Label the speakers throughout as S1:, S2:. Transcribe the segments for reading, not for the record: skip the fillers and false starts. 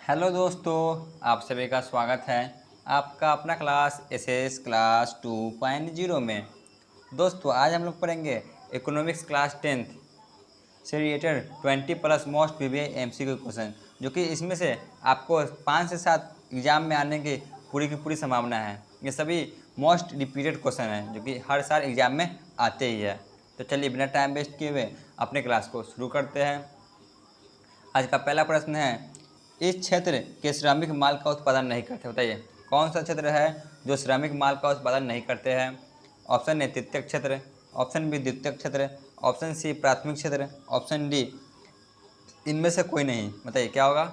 S1: Hello दोस्तों, आप सभी का स्वागत है आपका अपना क्लास एसएस क्लास 2.0 में। दोस्तों आज हम लोग पढ़ेंगे इकोनॉमिक्स क्लास 10th से related 20 plus most previous MCQ question, जो कि इसमें से आपको 5 से 7 एग्जाम में आने की पूरी संभावना है। ये सभी मोस्ट रिपीटेड क्वेश्चन हैं जो कि हर साल एग्जाम में आते ही है। तो चलिए बिना टाइम वेस्ट किए हुए अपने क्लास को शुरू करते हैं। आज का पहला प्रश्न है, इस क्षेत्र के श्रमिक माल का उत्पादन नहीं करते। बताइए कौन सा क्षेत्र है जो श्रमिक माल का उत्पादन नहीं करते हैं। ऑप्शन ए तृतीयक क्षेत्र, ऑप्शन बी द्वितीयक क्षेत्र, ऑप्शन सी प्राथमिक क्षेत्र, ऑप्शन डी इनमें से कोई नहीं। बताइए क्या होगा।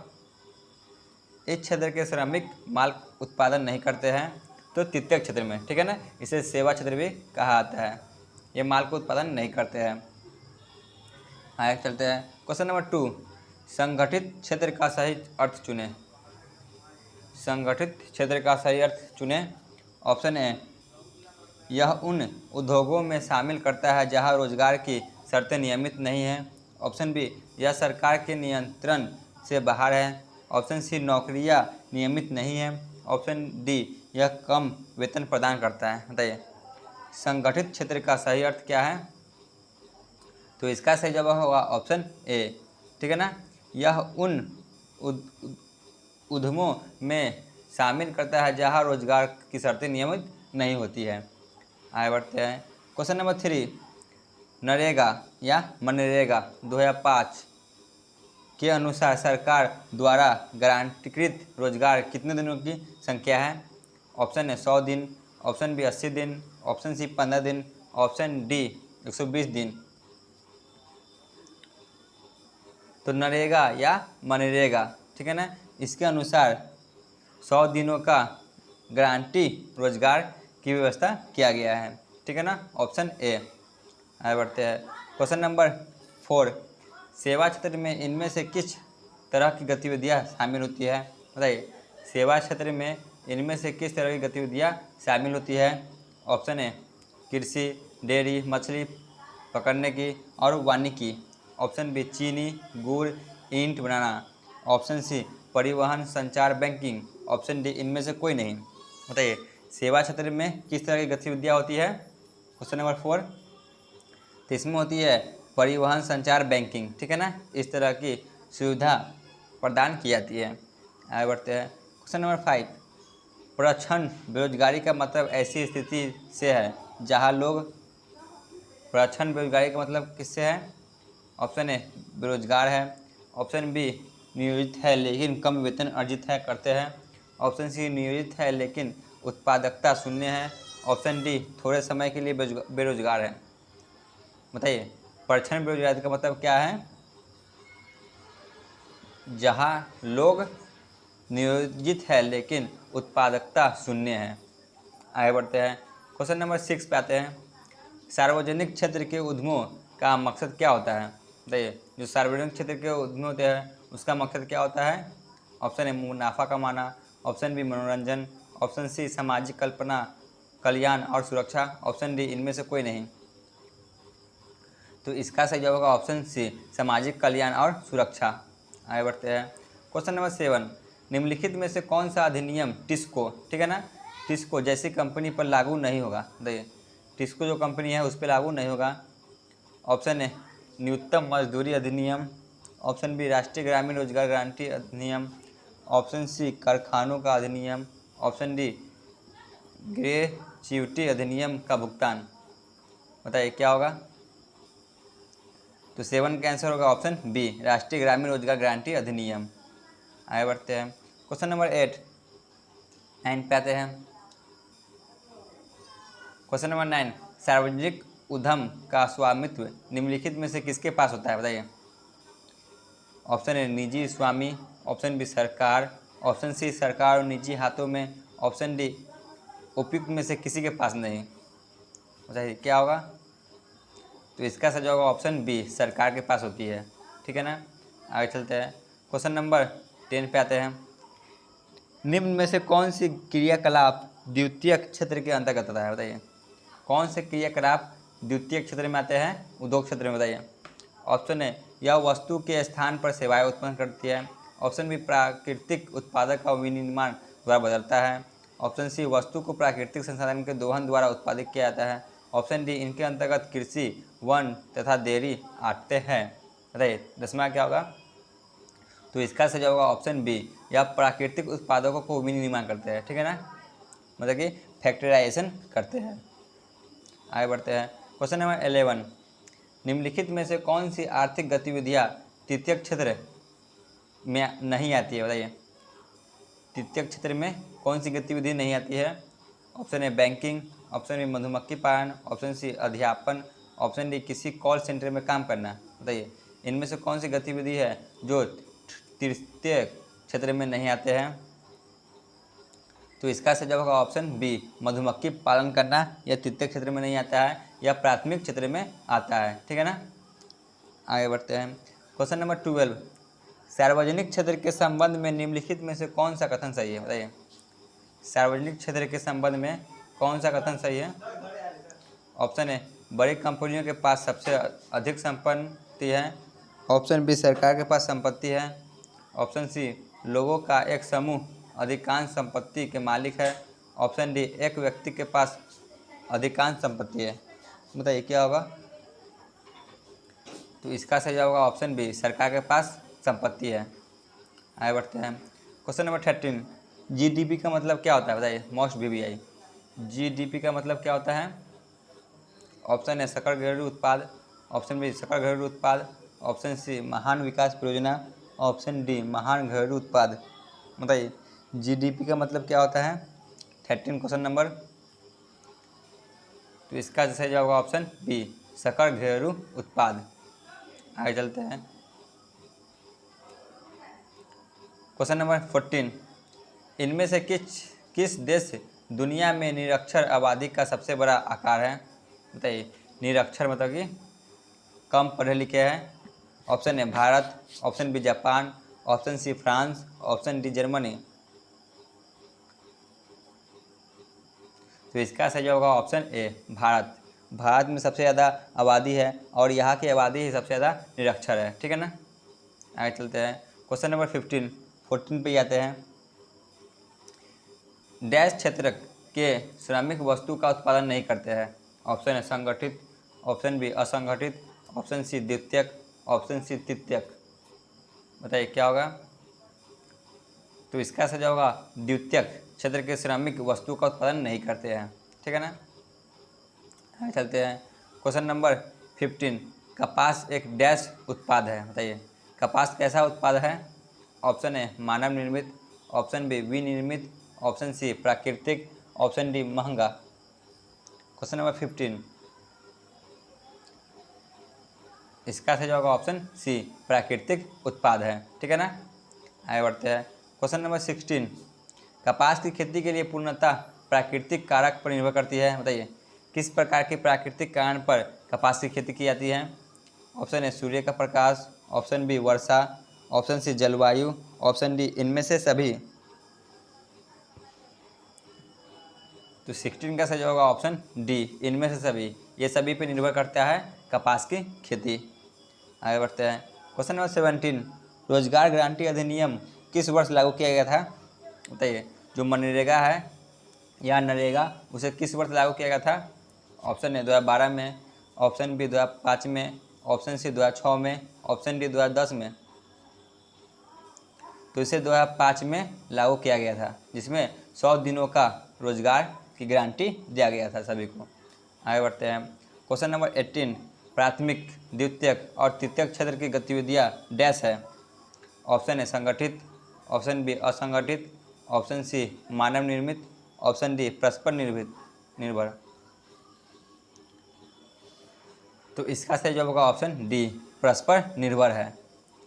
S1: इस क्षेत्र के श्रमिक माल उत्पादन नहीं करते हैं तो तृतीयक क्षेत्र में, ठीक है ना, इसे सेवा क्षेत्र भी कहा जाता है। ये माल को उत्पादन नहीं करते हैं। आगे चलते हैं। क्वेश्चन नंबर 2, संगठित क्षेत्र का सही अर्थ चुनें। संगठित क्षेत्र का सही अर्थ चुनें। ऑप्शन ए, यह उन उद्योगों में शामिल करता है जहां रोजगार की शर्तें नियमित नहीं हैं। ऑप्शन बी, यह सरकार के नियंत्रण से बाहर है। ऑप्शन सी, नौकरियां नियमित नहीं हैं। ऑप्शन डी, यह कम वेतन प्रदान करता है। बताइए संगठित क्षेत्र का सही अर्थ क्या है। तो इसका सही जवाब होगा ऑप्शन ए, ठीक है ना। यह उन उद्यमों में शामिल करता है जहां रोजगार की शर्तें नियमित नहीं होती है। आगे बढ़ते हैं। क्वेश्चन नंबर 3, नरेगा या मनरेगा 2005 के अनुसार सरकार द्वारा गारंटीकृत रोजगार कितने दिनों की संख्या है। ऑप्शन है 100 दिन, ऑप्शन बी 80 दिन, ऑप्शन सी 15 दिन, ऑप्शन डी 120 दिन। तो नरेगा या मनरेगा, ठीक है ना, इसके अनुसार 100 दिनों का गारंटी रोजगार की व्यवस्था किया गया है, ठीक है ना, ऑप्शन ए। आगे बढ़ते हैं। क्वेश्चन नंबर 4, सेवा क्षेत्र में इनमें से किस तरह की गतिविधियां शामिल होती है। बताइए सेवा क्षेत्र में इनमें से किस तरह की गतिविधियां शामिल होती है। ऑप्शन ए, कृषि, डेयरी, मछली पकड़ने की और वानिकी। ऑप्शन बी, चीनी, गुड़, ईंट बनाना। ऑप्शन सी, परिवहन, संचार, बैंकिंग। ऑप्शन डी इनमें से कोई नहीं। बताइए सेवा क्षेत्र में किस तरह की गतिविधियाँ होती है। क्वेश्चन नंबर 4, तो इसमें होती है परिवहन, संचार, बैंकिंग, ठीक है ना, इस तरह की सुविधा प्रदान की जाती है। आगे बढ़ते हैं। क्वेश्चन नंबर 5, प्रच्छन्न बेरोजगारी का मतलब ऐसी स्थिति से है जहां लोग, प्रच्छन्न बेरोजगारी का मतलब किससे है। ऑप्शन ए, बेरोजगार है। ऑप्शन बी, नियोजित है लेकिन कम वेतन अर्जित है करते हैं। ऑप्शन सी, नियोजित है लेकिन उत्पादकता शून्य है। ऑप्शन डी, थोड़े समय के लिए बेरोजगार है। बताइए प्रच्छन्न बेरोजगारी का मतलब क्या है। जहां लोग नियोजित है लेकिन उत्पादकता शून्य है। आगे बढ़ते हैं। क्वेश्चन नंबर 6 पे आते हैं। सार्वजनिक क्षेत्र के उद्यमों का मकसद क्या होता है। बताइए जो सार्वजनिक क्षेत्र के उद्यम होते हैं उसका मकसद क्या होता है। ऑप्शन ए, मुनाफा कमाना। ऑप्शन बी, मनोरंजन। ऑप्शन सी, सामाजिक कल्पना, कल्याण और सुरक्षा। ऑप्शन डी इनमें से कोई नहीं। तो इसका सही जवाब होगा ऑप्शन सी, सामाजिक कल्याण और सुरक्षा। आगे बढ़ते हैं। क्वेश्चन नंबर 7, निम्नलिखित में से कौन सा अधिनियम टिस्को, ठीक है ना, टिस्को जैसी कंपनी पर लागू नहीं होगा। बताइए टिस्को जो कंपनी है उस पर लागू नहीं होगा। ऑप्शन ए, न्यूनतम मजदूरी अधिनियम। ऑप्शन बी, राष्ट्रीय ग्रामीण रोजगार गारंटी अधिनियम। ऑप्शन सी, कारखानों का अधिनियम। ऑप्शन डी, ग्रेच्युटी अधिनियम का भुगतान। बताइए क्या होगा। तो 7 का आंसर होगा ऑप्शन बी, राष्ट्रीय ग्रामीण रोजगार गारंटी अधिनियम। आगे बढ़ते हैं। क्वेश्चन नंबर 8, 9 पे आते हैं। क्वेश्चन नंबर 9, सार्वजनिक उद्यम का स्वामित्व निम्नलिखित में से किसके पास होता है। बताइए ऑप्शन ए, निजी स्वामी। ऑप्शन बी, सरकार। ऑप्शन सी, सरकार और निजी हाथों में। ऑप्शन डी, उपयुक्त में से किसी के पास नहीं। बताइए क्या होगा। तो इसका सही होगा ऑप्शन बी, सरकार के पास होती है, ठीक है ना। आगे चलते हैं। क्वेश्चन नंबर 10 पे आते हैं। निम्न में से कौन सी क्रियाकलाप द्वितीयक क्षेत्र के अंतर्गत आता है। बताइए कौन से क्रियाकलाप द्वितीयक क्षेत्र में आते हैं, उद्योग क्षेत्र में। बताइए ऑप्शन ए, यह वस्तु के स्थान पर सेवाएं उत्पन्न करती है। ऑप्शन बी प्राकृतिक उत्पादों का विनिर्माण द्वारा बदलता है। ऑप्शन सी वस्तु को प्राकृतिक संसाधन के दोहन द्वारा उत्पादित किया जाता है। ऑप्शन डी इनके अंतर्गत कृषि, वन तथा डेयरी आते हैं। बताइए 10वां क्या होगा? तो इसका सही होगा ऑप्शन बी, या प्राकृतिक उत्पादों को विनिर्माण करते हैं। ठीक है ना, मतलब कि फैक्टराइजेशन करते हैं। आगे बढ़ते हैं। क्वेश्चन नंबर 11, निम्नलिखित में से कौन सी आर्थिक गतिविधियाँ तृतीय क्षेत्र में नहीं आती है? बताइए तृतीय क्षेत्र में कौन सी गतिविधि नहीं आती है? Option A banking, option B मधुमक्खी पालन, ऑप्शन सी अध्यापन, ऑप्शन डी किसी कॉल सेंटर में काम करना। बताइए इनमें से कौन सी गतिविधि है जो तृतीय क्षेत्र में नहीं आते हैं? तो इसका सही जवाब होगा ऑप्शन बी, मधुमक्खी पालन करना यह तृतीय क्षेत्र में नहीं आता है, यह प्राथमिक क्षेत्र में आता है। ठीक है ना, आगे बढ़ते हैं। क्वेश्चन नंबर 12, सार्वजनिक क्षेत्र के संबंध में निम्नलिखित में से कौन सा कथन सही है? बताइए सार्वजनिक क्षेत्र के संबंध में कौन सा कथन सही है? ऑप्शन ए, बड़ी कंपनियों के पास सबसे अधिक संपत्ति है। ऑप्शन बी, सरकार के पास संपत्ति है। ऑप्शन सी, लोगों का एक समूह अधिकांश संपत्ति के मालिक है। ऑप्शन डी, एक व्यक्ति के पास अधिकांश संपत्ति है। बताइए क्या होगा? तो इसका सही जवाब होगा ऑप्शन बी, सरकार के पास संपत्ति है। आगे बढ़ते हैं। क्वेश्चन नंबर 13, जीडीपी का मतलब क्या होता है? बताइए मोस्ट वीवीआई, जीडीपी का मतलब क्या होता है? ऑप्शन ए, सकल घरेलू उत्पाद। ऑप्शन बी, सकल घरेलू उत्पाद। ऑप्शन सी, महान विकास परियोजना। ऑप्शन डी, महान घरेलू उत्पाद। बताइए जीडीपी का मतलब क्या होता है? 13 क्वेश्चन नंबर। तो इसका सही जवाब होगा ऑप्शन बी, सकल घरेलू उत्पाद। आगे चलते हैं। क्वेश्चन नंबर 14, इनमें से किस देश दुनिया में निरक्षर आबादी का सबसे बड़ा आकार है? बताइए निरक्षर मतलब कि कम पढ़े लिखे हैं। Option A Bharat, option B Japan, option C France, option D Germany. तो इसका सही होगा ऑप्शन ए भारत। भारत में सबसे ज़्यादा आबादी है और यहाँ की आबादी ही सबसे ज़्यादा निरक्षर है। ठीक है ना, आगे चलते हैं। क्वेश्चन नंबर 14 पे आते हैं। डैश क्षेत्र के श्रमिक वस्तु का उत्पादन नहीं करते हैं। ऑप्शन ए संगठित, ऑप्शन बी असंगठित, ऑप्शन सी द्वितीयक, ऑप्शन सी तृतीयक। बताइए क्या होगा? तो इसका सही होगा द्वितीयक क्षेत्र के श्रमिक वस्तु का उत्पादन नहीं करते हैं। ठीक है ना, आगे चलते हैं। क्वेश्चन नंबर 15, कपास एक डैश उत्पाद है। बताइए कपास कैसा उत्पाद है? ऑप्शन ए मानव निर्मित, ऑप्शन बी विनिर्मित, ऑप्शन सी प्राकृतिक, ऑप्शन डी महंगा। क्वेश्चन नंबर 15, इसका सही जवाब ऑप्शन सी प्राकृतिक उत्पाद है। ठीक है ना, आगे बढ़ते हैं। क्वेश्चन नंबर 16, कपास की खेती के लिए पूर्णतः प्राकृतिक कारक पर निर्भर करती है। बताइए किस प्रकार के प्राकृतिक कारण पर कपास की खेती की जाती है? ऑप्शन ए सूर्य का प्रकाश, ऑप्शन बी वर्षा, ऑप्शन सी जलवायु, ऑप्शन डी इनमें से सभी। तो 16 का सही होगा ऑप्शन डी, इनमें से सभी। ये सभी पे निर्भर करता है कपास की खेती। आगे बढ़ते हैं। क्वेश्चन नंबर 17, रोजगार गारंटी अधिनियम किस वर्ष लागू किया गया था? बताइए जो मनरेगा है या नरेगा उसे किस वर्ष लागू किया गया था? ऑप्शन ए 2012 में, ऑप्शन बी 2005 में, ऑप्शन सी 2006 में, ऑप्शन डी 2010 में। तो इसे 2005 में लागू किया गया था, जिसमें 100 दिनों का रोजगार की गारंटी दिया गया था सभी को। आगे बढ़ते हैं। क्वेश्चन नंबर 18, प्राथमिक, द्वितीयक और तृतीयक क्षेत्र की गतिविधियाँ डैश है। ऑप्शन ए संगठित, ऑप्शन बी असंगठित, ऑप्शन सी मानव निर्मित, ऑप्शन डी परस्पर निर्भर। तो इसका सही जवाब होगा ऑप्शन डी, परस्पर निर्भर है।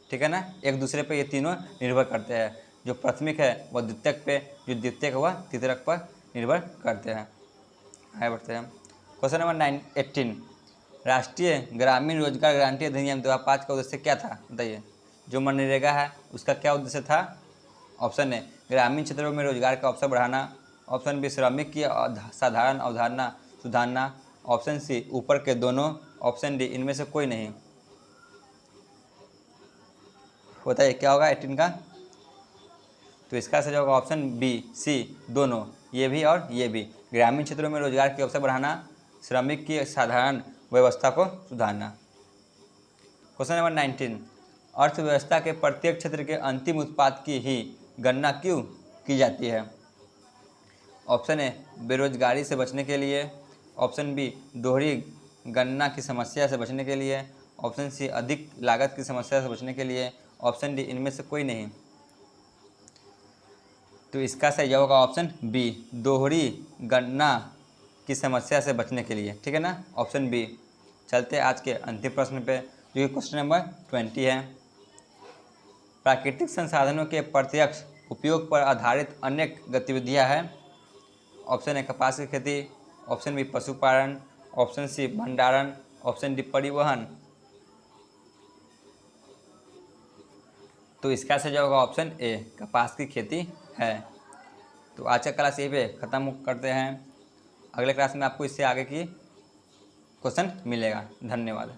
S1: ठीक है ना, एक दूसरे पे ये तीनों निर्भर करते हैं। जो प्राथमिक है वह द्वितीयक पे, जो द्वितीयक वह तृतीयक पर निर्भर करते हैं। आगे बढ़ते हैं। क्वेश्चन नंबर 18, राष्ट्रीय ग्रामीण रोजगार गारंटी अधिनियम 2005 का उद्देश्य क्या था? बताइए जो मनरेगा है उसका क्या उद्देश्य था? ऑप्शन ए ग्रामीण क्षेत्रों में रोजगार का अवसर बढ़ाना, ऑप्शन बी श्रमिक की साधारण अवधारणा सुधारना, ऑप्शन सी ऊपर के दोनों, ऑप्शन डी इनमें से कोई नहीं। बताइए क्या होगा 18 का? तो इसका सही होगा ऑप्शन बी सी दोनों, ये भी और ये भी। ग्रामीण क्षेत्रों में रोजगार के अवसर बढ़ाना, श्रमिक की साधारण व्यवस्था को सुधारना। क्वेश्चन नंबर 19, अर्थव्यवस्था के प्रत्येक क्षेत्र के अंतिम उत्पाद की ही गणना क्यों की जाती है? ऑप्शन ए बेरोजगारी से बचने के लिए, ऑप्शन बी दोहरी गणना की समस्या से बचने के लिए, ऑप्शन सी अधिक लागत की समस्या से बचने के लिए, ऑप्शन डी इनमें से कोई नहीं। तो इसका सही जवाब होगा ऑप्शन बी दोहरी गणना की समस्या से बचने के लिए, ठीक है ना, ऑप्शन बी। चलते आज के अंतिम प्रश्न पे जो कि क्वेश्चन नंबर 20 है। प्राकृतिक संसाधनों के प्रत्यक्ष उपयोग पर आधारित अनेक गतिविधियां हैं। ऑप्शन ए कपास की खेती, ऑप्शन बी पशुपालन, ऑप्शन सी भंडारण, ऑप्शन डी परिवहन। तो इसका सही जवाब होगा ऑप्शन ए कपास की खेती है। तो आज का क्लास यहीं पे ख़त्म करते हैं। अगले क्लास में आपको इससे आगे की क्वेश्चन मिलेगा। धन्यवाद।